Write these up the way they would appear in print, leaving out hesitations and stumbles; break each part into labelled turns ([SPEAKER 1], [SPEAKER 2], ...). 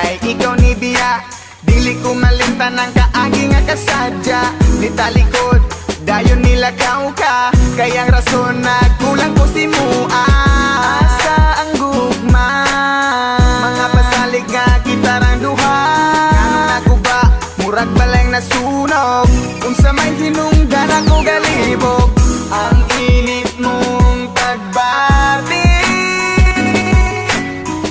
[SPEAKER 1] kay ikaw ni biya. Dili ko malimtan ang kaagi nga kasadya. Di talikod, dayon nilakaw ka. Kayang rason na kulang ko si mua. Asa ang gugma, mga pasalig nga kita rang duha. Kanong naguba, murag balang nasunog. Unsa may hinungdan ako galibog. Ang init mong pagbati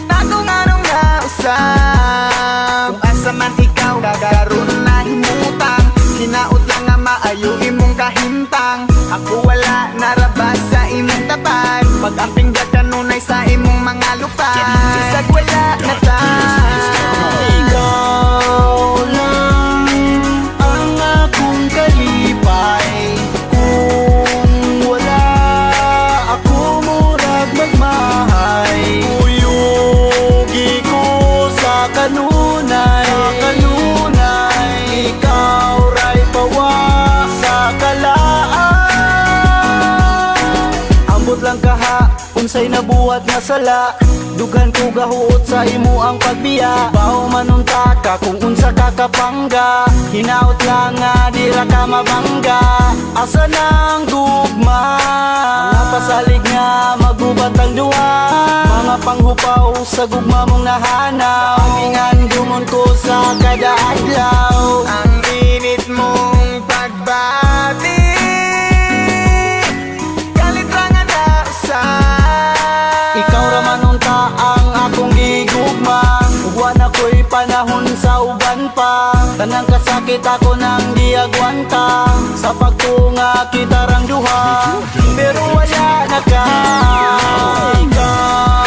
[SPEAKER 1] nakong anong nausap. Kung asa man ikaw gagaroon na himutang, hinaot lang nga maayo imong kahintang. Ako wala narabas sa imong tapat, pag-amping kanunay sa imong mga lupay. Isag wala na ta.
[SPEAKER 2] Ikaw lang ang akong kalipay. Kung wala ako murag magmahay. Uyugi ko sa kanunay, ikaw ray pawa sa kalaan. Ambot lang kaha, unsay nabuhat nga sala. Dughan ko gahuot sa imo ang pagbiya. Bao manunta ka kung unsa ka kapangga. Hinaot lang nga dira ka mabangga. Asa nang gugma, mga pasalig nga magubat ang duha. Mga panghupaw sa gugma mong nahanaw. Ingan gumon ko sa kada adlaw.
[SPEAKER 1] Ang init mong pagbati galit ra nga nausap.
[SPEAKER 2] Ikaw raman unta ang akong gigugma. Ugwan ako'y panahon sa uban pa. Tanang kasakit ako nang diagwanta. Sa pagtunga kita rang duha, pero wala na ka. Ikaw